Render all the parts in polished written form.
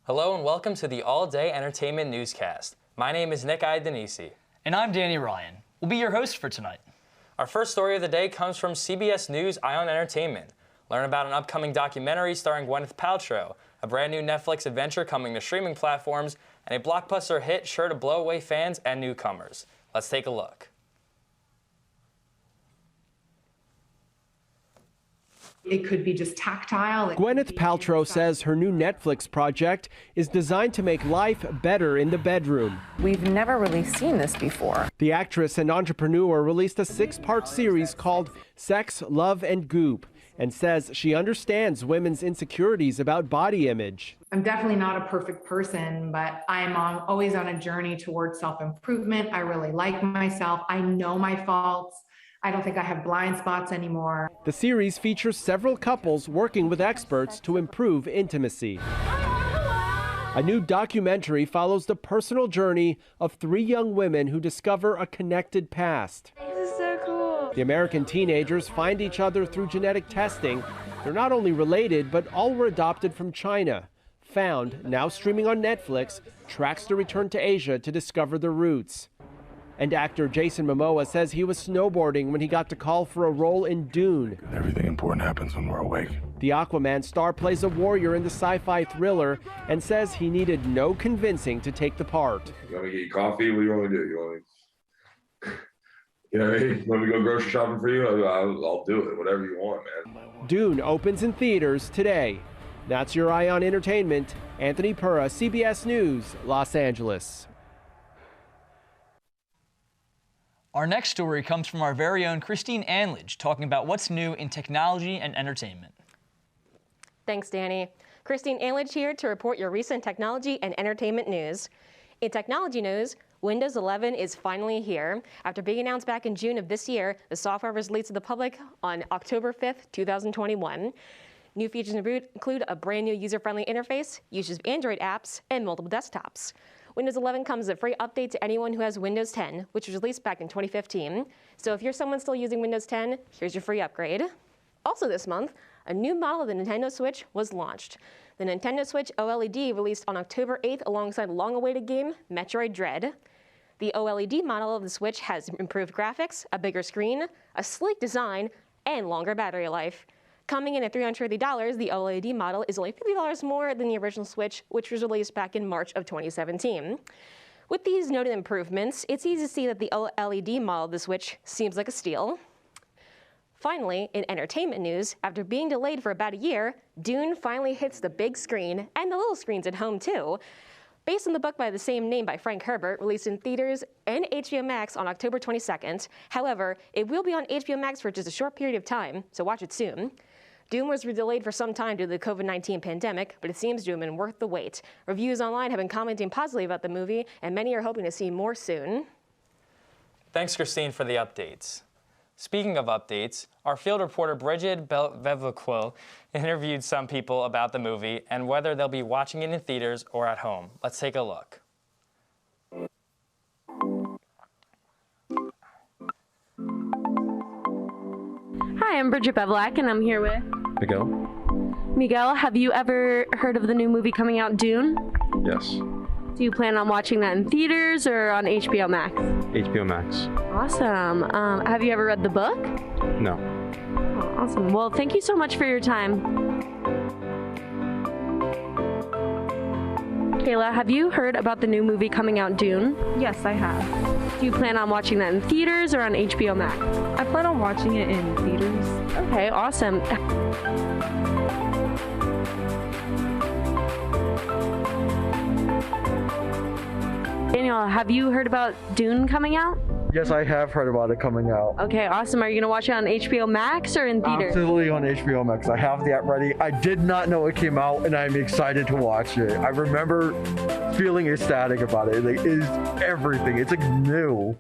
Hello and welcome to the All-Day Entertainment Newscast. My name is Nick Idenisi. And I'm Danny Ryan. We'll be your host for tonight. Our first story of the day comes from CBS News Ion Entertainment. Learn about an upcoming documentary starring Gwyneth Paltrow, a brand new Netflix adventure coming to streaming platforms, and a blockbuster hit sure to blow away fans and newcomers. Let's take a look. It could be just tactile. Gwyneth Paltrow says her new Netflix project is designed to make life better in the bedroom. We've never really seen this before. The actress and entrepreneur released a 6-part series called Sex, Love, and Goop and says she understands women's insecurities about body image. I'm definitely not a perfect person, but I'm always on a journey towards self-improvement. I really like myself. I know my faults. I don't think I have blind spots anymore. The series features several couples working with experts to improve intimacy. A new documentary follows the personal journey of 3 young women who discover a connected past. This is so cool. The American teenagers find each other through genetic testing. They're not only related, but all were adopted from China. Found, now streaming on Netflix, tracks the return to Asia to discover their roots. And actor Jason Momoa says he was snowboarding when he got the call for a role in Dune. Everything important happens when we're awake. The Aquaman star plays a warrior in the sci-fi thriller and says he needed no convincing to take the part. You want me to get you coffee? What do you want me to do? You want me, you know what I mean? Want me to go grocery shopping for you? I'll do it. Whatever you want, man. Dune opens in theaters today. That's your eye on entertainment. Anthony Pura, CBS News, Los Angeles. Our next story comes from our very own Christine Anlage, talking about what's new in technology and entertainment. Thanks, Danny. Christine Anlage here to report your recent technology and entertainment news. In technology news, Windows 11 is finally here. After being announced back in June of this year, the software was released to the public on October 5th, 2021. New features include a brand new user-friendly interface, uses of Android apps, and multiple desktops. Windows 11 comes as a free update to anyone who has Windows 10, which was released back in 2015. So if you're someone still using Windows 10, here's your free upgrade. Also this month, a new model of the Nintendo Switch was launched. The Nintendo Switch OLED released on October 8th alongside the long-awaited game, Metroid Dread. The OLED model of the Switch has improved graphics, a bigger screen, a sleek design, and longer battery life. Coming in at $330, the OLED model is only $50 more than the original Switch, which was released back in March of 2017. With these noted improvements, it's easy to see that the OLED model of the Switch seems like a steal. Finally, in entertainment news, after being delayed for about a year, Dune finally hits the big screen and the little screens at home too. Based on the book by the same name by Frank Herbert, released in theaters and HBO Max on October 22nd. However, it will be on HBO Max for just a short period of time, so watch it soon. Dune was delayed for some time due to the COVID-19 pandemic, but it seems to have been worth the wait. Reviews online have been commenting positively about the movie, and many are hoping to see more soon. Thanks, Christine, for the updates. Speaking of updates, our field reporter Bridget Vevlequil interviewed some people about the movie and whether they'll be watching it in theaters or at home. Let's take a look. Hi, I'm Bridget Bevlak, and I'm here with Miguel. Miguel. Have you ever heard of the new movie coming out, Dune? Yes. Do you plan on watching that in theaters or on HBO Max? HBO Max. Awesome. Have you ever read the book? No. Oh, awesome. Well, thank you so much for your time. Kayla, have you heard about the new movie coming out, Dune? Yes, I have. Do you plan on watching that in theaters or on HBO Max? I plan on watching it in theaters. Okay, awesome. Daniel, have you heard about Dune coming out? Yes, I have heard about it coming out. Okay, awesome. Are you going to watch it on HBO Max or in theaters? Absolutely on HBO Max. I have that ready. I did not know it came out, and I'm excited to watch it. I remember feeling ecstatic about it. Like, it is everything. It's like new.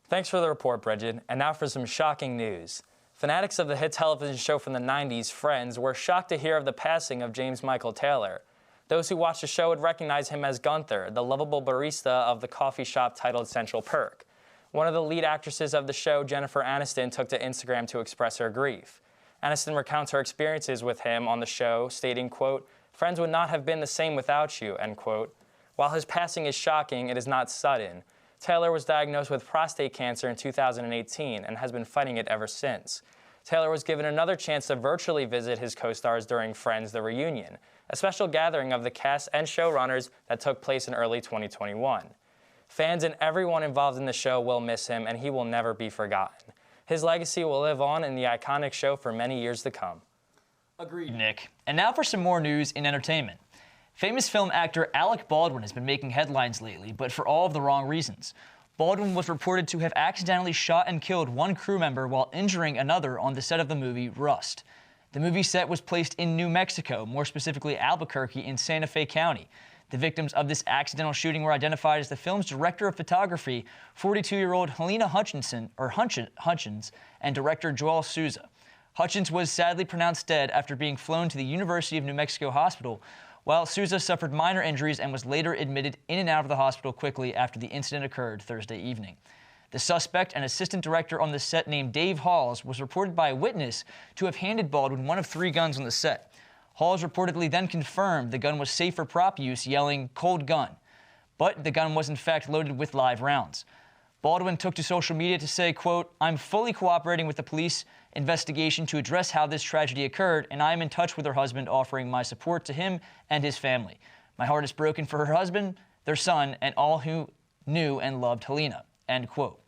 Thanks for the report, Bridget. And now for some shocking news. Fanatics of the hit television show from the 90s, Friends, were shocked to hear of the passing of James Michael Taylor. Those who watched the show would recognize him as Gunther, the lovable barista of the coffee shop titled Central Perk. One of the lead actresses of the show, Jennifer Aniston, took to Instagram to express her grief. Aniston recounts her experiences with him on the show, stating, quote, "Friends would not have been the same without you," end quote. While his passing is shocking, it is not sudden. Taylor was diagnosed with prostate cancer in 2018 and has been fighting it ever since. Taylor was given another chance to virtually visit his co-stars during Friends: The Reunion, a special gathering of the cast and showrunners that took place in early 2021. Fans and everyone involved in the show will miss him, and he will never be forgotten. His legacy will live on in the iconic show for many years to come. Agreed, Nick. And now for some more news in entertainment. Famous film actor Alec Baldwin has been making headlines lately, but for all of the wrong reasons. Baldwin was reported to have accidentally shot and killed one crew member while injuring another on the set of the movie Rust. The movie set was placed in New Mexico, more specifically Albuquerque in Santa Fe County. The victims of this accidental shooting were identified as the film's director of photography, 42-year-old Helena Hutchins, and director Joel Souza. Hutchins was sadly pronounced dead after being flown to the University of New Mexico Hospital, while Souza suffered minor injuries and was later admitted in and out of the hospital quickly after the incident occurred Thursday evening. The suspect, an assistant director on the set named Dave Halls, was reported by a witness to have handed Baldwin one of 3 guns on the set. Halls reportedly then confirmed the gun was safe for prop use, yelling, "Cold gun." But the gun was in fact loaded with live rounds. Baldwin took to social media to say, quote, "I'm fully cooperating with the police investigation to address how this tragedy occurred, and I am in touch with her husband, offering my support to him and his family. My heart is broken for her husband, their son, and all who knew and loved Helena," end quote.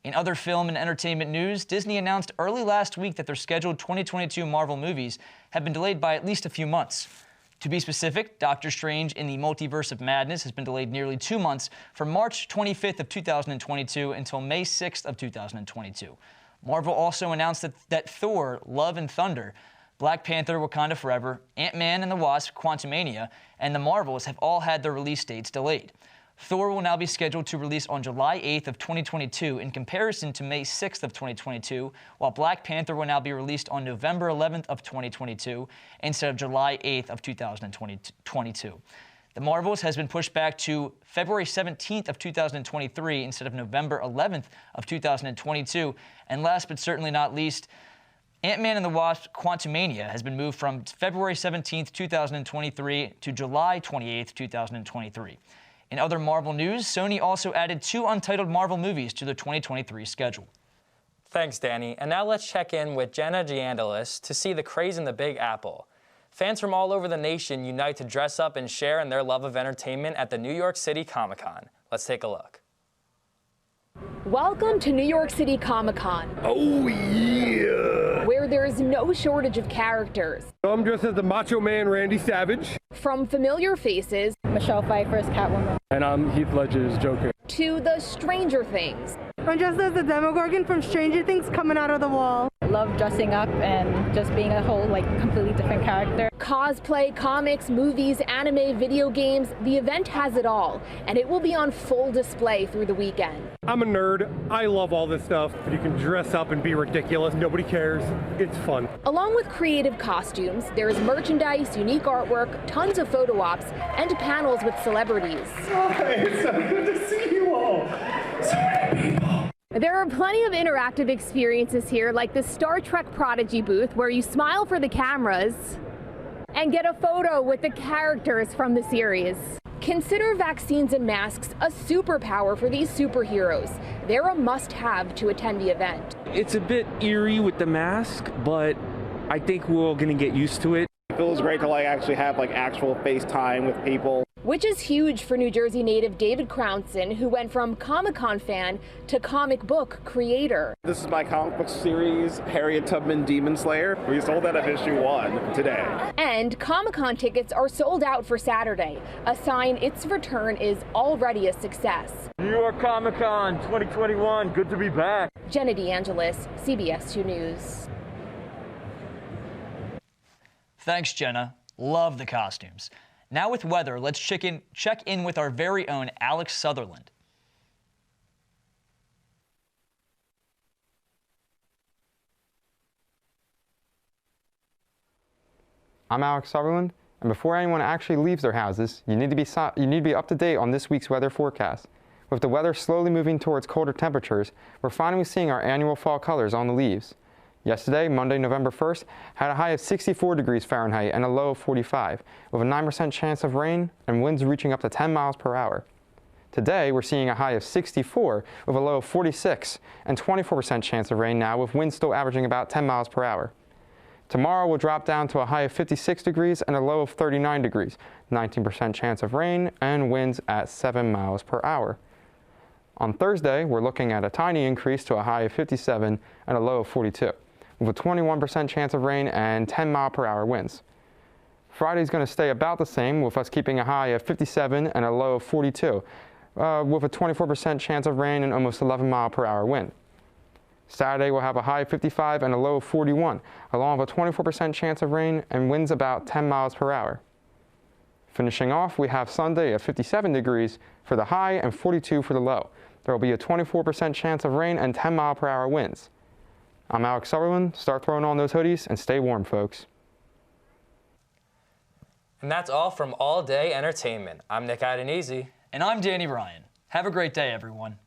In other film and entertainment news, Disney announced early last week that their scheduled 2022 Marvel movies have been delayed by at least a few months. To be specific, Doctor Strange in the Multiverse of Madness has been delayed nearly 2 months, from March 25th of 2022 until May 6th of 2022. Marvel also announced that Thor: Love and Thunder, Black Panther: Wakanda Forever, Ant-Man and the Wasp: Quantumania, and The Marvels have all had their release dates delayed. Thor will now be scheduled to release on July 8th of 2022 in comparison to May 6th of 2022, while Black Panther will now be released on November 11th of 2022 instead of July 8th of 2022. The Marvels has been pushed back to February 17th of 2023 instead of November 11th of 2022. And last but certainly not least, Ant-Man and the Wasp: Quantumania has been moved from February 17th, 2023 to July 28th, 2023. In other Marvel news, Sony also added 2 untitled Marvel movies to their 2023 schedule. Thanks, Danny. And now let's check in with Jenna DeAngelis to see the craze in the Big Apple. Fans from all over the nation unite to dress up and share in their love of entertainment at the New York City Comic-Con. Let's take a look. Welcome to New York City Comic-Con. Oh, yeah! Where there's no shortage of characters. I'm dressed as the Macho Man Randy Savage. From familiar faces, Michelle Pfeiffer's Catwoman. And I'm Heath Ledger's Joker. To the Stranger Things. I'm dressed as the Demogorgon from Stranger Things coming out of the wall. Love dressing up and just being a whole, completely different character. Cosplay, comics, movies, anime, video games, the event has it all, and it will be on full display through the weekend. I'm a nerd. I love all this stuff. You can dress up and be ridiculous. Nobody cares. It's fun. Along with creative costumes, there is merchandise, unique artwork, tons of photo ops, and panels with celebrities. Hi, it's so good to see you all. So many people. There are plenty of interactive experiences here, like the Star Trek Prodigy booth, where you smile for the cameras and get a photo with the characters from the series. Consider vaccines and masks a superpower for these superheroes. They're a must-have to attend the event. It's a bit eerie with the mask, but I think we're all gonna get used to it. It feels great to actually have actual FaceTime with people. Which is huge for New Jersey native David Crownson, who went from Comic-Con fan to comic book creator. This is my comic book series, Harriet Tubman Demon Slayer. We sold out of issue 1 today. And Comic-Con tickets are sold out for Saturday, a sign its return is already a success. New York Comic-Con 2021, good to be back. Jenna DeAngelis, CBS 2 News. Thanks, Jenna. Love the costumes. Now with weather, let's check in with our very own Alex Sutherland. I'm Alex Sutherland, and before anyone actually leaves their houses, you need to be up to date on this week's weather forecast. With the weather slowly moving towards colder temperatures, we're finally seeing our annual fall colors on the leaves. Yesterday, Monday, November 1st, had a high of 64 degrees Fahrenheit and a low of 45, with a 9% chance of rain and winds reaching up to 10 miles per hour. Today, we're seeing a high of 64 with a low of 46 and 24% chance of rain now, with winds still averaging about 10 miles per hour. Tomorrow will drop down to a high of 56 degrees and a low of 39 degrees, 19% chance of rain and winds at 7 miles per hour. On Thursday, we're looking at a tiny increase to a high of 57 and a low of 42, with a 21% chance of rain and 10 mile per hour winds. Friday's going to stay about the same, with us keeping a high of 57 and a low of 42, with a 24% chance of rain and almost 11 mile per hour wind. Saturday, we'll have a high of 55 and a low of 41, along with a 24% chance of rain and winds about 10 miles per hour. Finishing off, we have Sunday at 57 degrees for the high and 42 for the low. There will be a 24% chance of rain and 10 mile per hour winds. I'm Alex Sutherland. Start throwing on those hoodies and stay warm, folks. And that's all from All Day Entertainment. I'm Nick Adenese. And I'm Danny Ryan. Have a great day, everyone.